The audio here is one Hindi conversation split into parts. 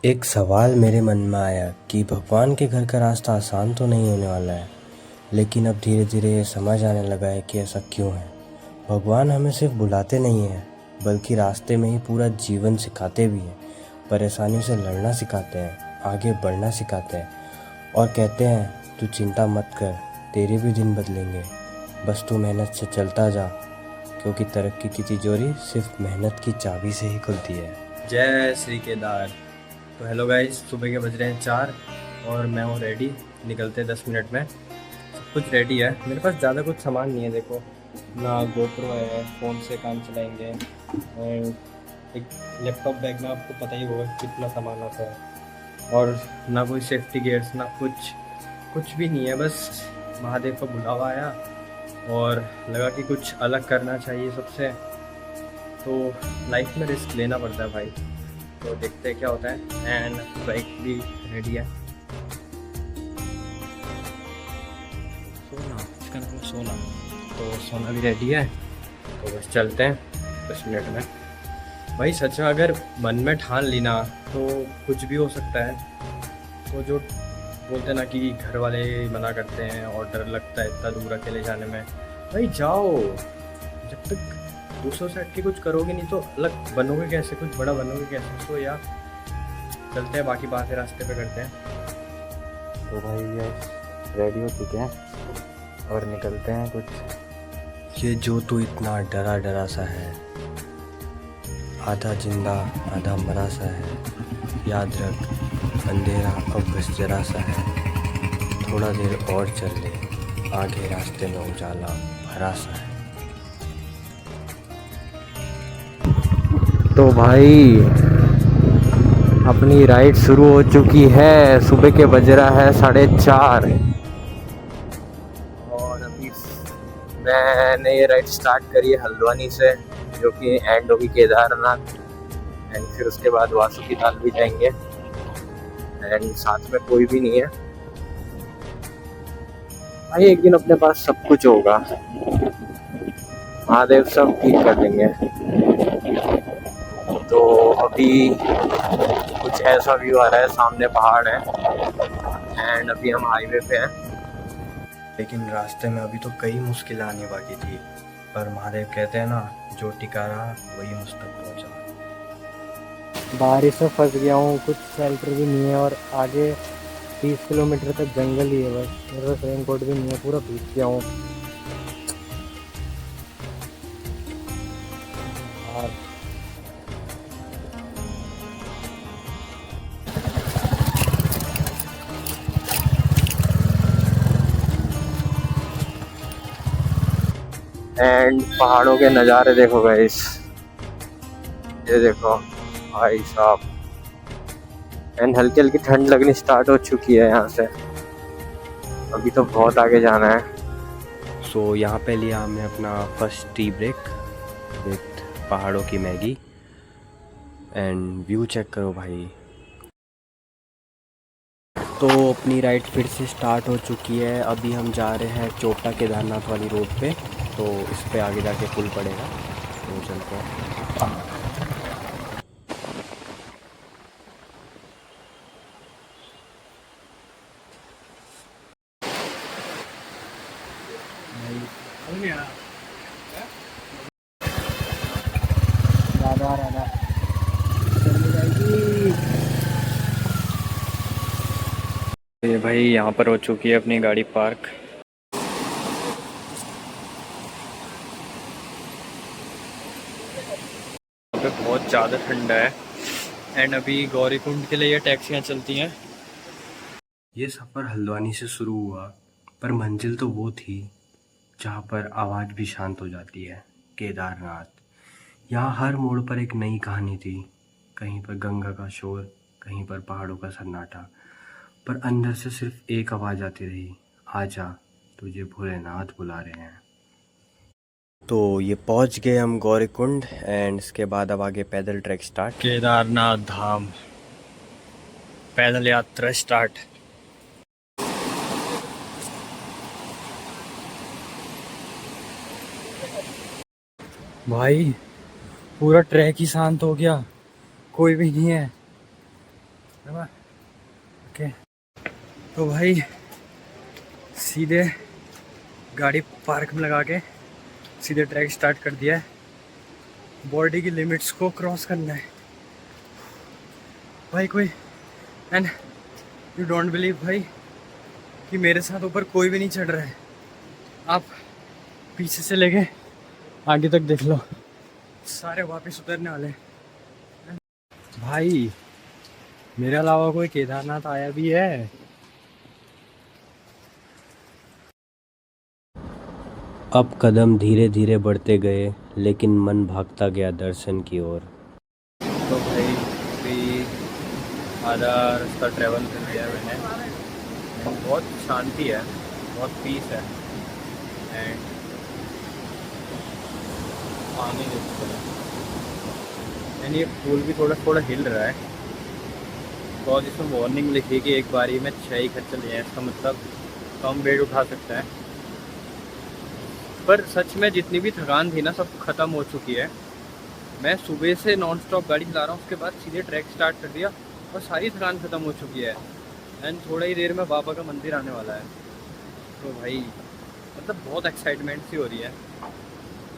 एक सवाल मेरे मन में आया कि भगवान के घर का रास्ता आसान तो नहीं होने वाला है। लेकिन अब धीरे धीरे ये समझ आने लगा है कि ऐसा क्यों है। भगवान हमें सिर्फ बुलाते नहीं हैं, बल्कि रास्ते में ही पूरा जीवन सिखाते भी हैं। परेशानियों से लड़ना सिखाते हैं, आगे बढ़ना सिखाते हैं और कहते हैं तू चिंता मत कर, तेरे भी दिन बदलेंगे। बस तू मेहनत से चलता जा, क्योंकि तरक्की की तिजोरी सिर्फ मेहनत की चाबी से ही खुलती है। जय श्री केदार। तो हेलो गाइस, सुबह के बज रहे हैं 4 और मैं हूँ रेडी। निकलते हैं 10 मिनट में। सब कुछ रेडी है, मेरे पास ज़्यादा कुछ सामान नहीं है। देखो ना, गोप्रो है, फ़ोन से काम चलाएंगे और एक लैपटॉप बैग में आपको पता ही होगा कितना सामान आता है। और ना कोई सेफ्टी गियर्स, ना कुछ भी नहीं है। बस महादेव का बुलावा आया और लगा कि कुछ अलग करना चाहिए सबसे। तो लाइफ में रिस्क लेना पड़ता है भाई। तो देखते हैं क्या होता है। एंड बाइक भी रेडी है। सोना, इसका नाम है सोना। तो सोना भी रेडी है। तो बस चलते हैं 10 मिनट में। भाई सच में अगर मन में ठान ली ना तो कुछ भी हो सकता है। तो जो बोलते हैं ना कि घर वाले मना करते हैं और डर लगता है इतना दूर अकेले जाने में, भाई जाओ। जब तक दूसरों से हट के कुछ करोगे नहीं तो अलग बनोगे कैसे, कुछ बड़ा बनोगे कैसे। तो यार चलते हैं, बाकी बातें रास्ते पे करते हैं। तो भाई ये रेडी हो चुके हैं और निकलते हैं कुछ। ये जो तू इतना डरा डरा सा है, आधा जिंदा आधा मरा सा है, याद रख अंधेरा अब बस जरा सा है। थोड़ा देर और चल ले, आगे रास्ते में उजाला भरा सा है। तो भाई अपनी राइड शुरू हो चुकी है। सुबह के बज रहा है 4:30 और अभी मैंने ये राइड स्टार्ट करी है हल्द्वानी से, जो कि एंड होगी केदारनाथ। एंड फिर उसके बाद वासुकीनाथ भी जाएंगे। एंड साथ में कोई भी नहीं है भाई। एक दिन अपने पास सब कुछ होगा, महादेव सब ठीक कर देंगे। तो अभी कुछ ऐसा व्यू आ रहा है, सामने पहाड़ है एंड अभी हम हाईवे पे हैं। लेकिन रास्ते में अभी तो कई मुश्किलें आने बाकी थी, पर महादेव कहते हैं ना, जो टिका रहा वही मुझ तक पहुंचा। बारिश में फंस गया हूँ, कुछ शेल्टर भी नहीं है और आगे 30 किलोमीटर तक जंगल ही है। बस मेरे पास रेनकोट भी नहीं है, पूरा भीग गया हूँ। एंड पहाड़ों के नज़ारे देखो गाइस, ये देखो भाई साहब। एंड हल्की हल्की ठंड लगनी स्टार्ट हो चुकी है यहाँ से। अभी तो बहुत आगे जाना है। सो यहाँ पे लिया हमने अपना फर्स्ट टी ब्रेक विथ पहाड़ों की मैगी। एंड व्यू चेक करो भाई। तो अपनी राइड फिर से स्टार्ट हो चुकी है। अभी हम जा रहे हैं चोपटा केदारनाथ वाली रोड पे। तो इस पे आगे जाके पुल पड़ेगा, तो चलते हैं। राधा राधा ये भाई यहाँ पर हो चुकी है अपनी गाड़ी पार्क। यहाँ पे बहुत ज़्यादा ठंडा है। एंड अभी गौरीकुंड के लिए ये टैक्सियाँ चलती हैं। ये सफ़र हल्द्वानी से शुरू हुआ, पर मंजिल तो वो थी जहाँ पर आवाज़ भी शांत हो जाती है, केदारनाथ। यहाँ हर मोड़ पर एक नई कहानी थी। कहीं पर गंगा का शोर, कहीं पर पहाड़ों का सन्नाटा, पर अंदर से सिर्फ एक आवाज़ आती रही, आजा, तुझे भोलेनाथ बुला रहे हैं। तो ये पहुंच गए हम गौरीकुंड। एंड इसके बाद अब आगे पैदल ट्रैक स्टार्ट, केदारनाथ धाम पैदल यात्रा स्टार्ट। भाई पूरा ट्रैक ही शांत हो गया, कोई भी नहीं है। ओके तो भाई सीधे गाड़ी पार्क में लगा के सीधे ट्रैक स्टार्ट कर दिया है। बॉडी की लिमिट्स को क्रॉस करना है भाई कोई। एंड यू डोंट बिलीव भाई कि मेरे साथ ऊपर कोई भी नहीं चढ़ रहा है। आप पीछे से लेके आगे तक देख लो, सारे वापस उतरने वाले हैं। भाई मेरे अलावा कोई केदारनाथ आया भी है? अब कदम धीरे धीरे बढ़ते गए, लेकिन मन भागता गया दर्शन की ओर। तो भाई अभी आधा रास्ता ट्रैवल कर लिया मैंने। बहुत शांति है, बहुत पीस है एंड पानी एंड ये फूल भी थोड़ा थोड़ा हिल रहा है। बहुत इसमें वार्निंग लिखी कि एक बारी में 6 ही खच्चर लिए हैं, इसका मतलब कम वेट उठा सकता है। पर सच में जितनी भी थकान थी ना सब ख़त्म हो चुकी है। मैं सुबह से नॉन स्टॉप गाड़ी चला रहा हूँ, उसके बाद सीधे ट्रैक स्टार्ट कर दिया और सारी थकान ख़त्म हो चुकी है। एंड थोड़ा ही देर में बाबा का मंदिर आने वाला है। तो भाई मतलब बहुत एक्साइटमेंट सी हो रही है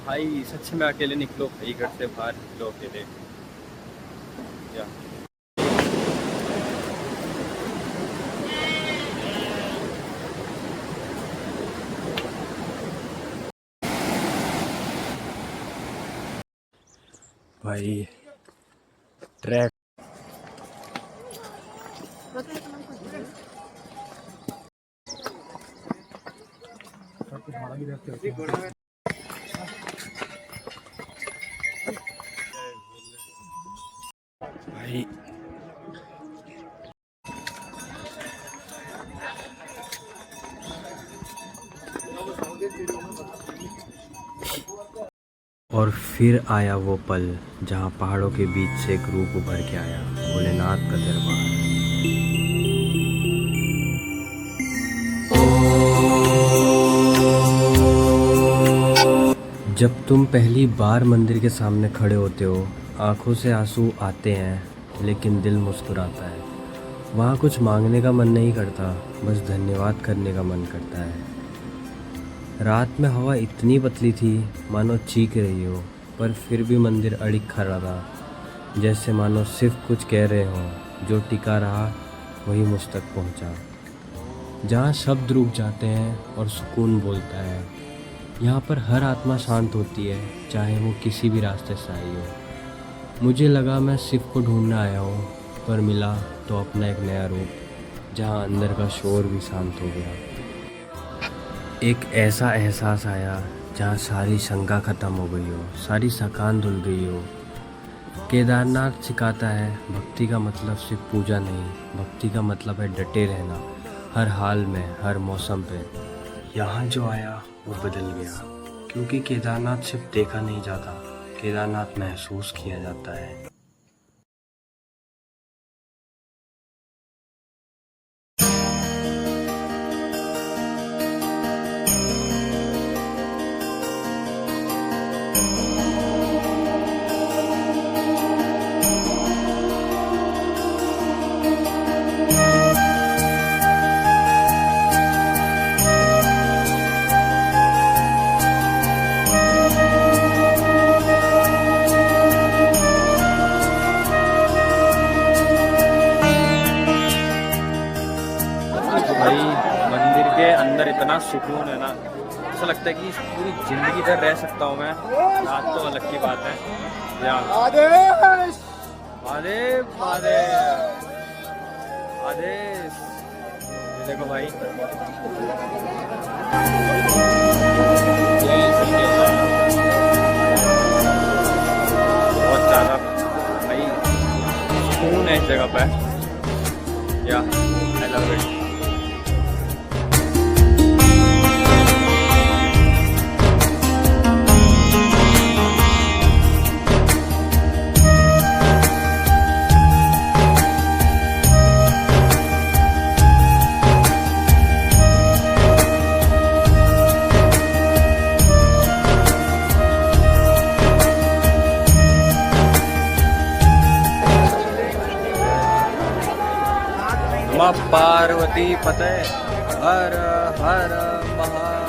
भाई। सच में अकेले निकलो भाई, घर से बाहर निकलो अकेले या भाई ट्रैक भाई और फिर आया वो पल जहाँ पहाड़ों के बीच से एक रूप उभर के आया, भोलेनाथ का दरबार। जब तुम पहली बार मंदिर के सामने खड़े होते हो, आंखों से आंसू आते हैं लेकिन दिल मुस्कुराता है। वहाँ कुछ मांगने का मन नहीं करता, बस धन्यवाद करने का मन करता है। रात में हवा इतनी पतली थी मानो चीख रही हो, पर फिर भी मंदिर अड़िग खड़ा था, जैसे मानो सिर्फ कुछ कह रहे हो। जो टिका रहा वही मुझ तक पहुँचा। जहाँ शब्द रुक जाते हैं और सुकून बोलता है। यहाँ पर हर आत्मा शांत होती है, चाहे वो किसी भी रास्ते से आई हो। मुझे लगा मैं शिव को ढूंढने आया हूँ, पर मिला तो अपना एक नया रूप, जहाँ अंदर का शोर भी शांत हो गया। एक ऐसा एहसास आया जहाँ सारी शंका ख़त्म हो गई हो, सारी थकान धुल गई हो। केदारनाथ सिखाता है भक्ति का मतलब सिर्फ पूजा नहीं, भक्ति का मतलब है डटे रहना, हर हाल में, हर मौसम पे। यहाँ जो आया वो बदल गया, क्योंकि केदारनाथ सिर्फ देखा नहीं जाता, केदारनाथ महसूस किया जाता है। भाई मंदिर के अंदर इतना सुकून है ना, ऐसा लगता है कि पूरी जिंदगी इधर रह सकता हूँ मैं। रात तो अलग की बात है यार। आदेश आदेश आदेश देखो भाई, बहुत ज़्यादा भाई सुकून है इस जगह पे या। I love it. माँ पार्वती पते हर हर महा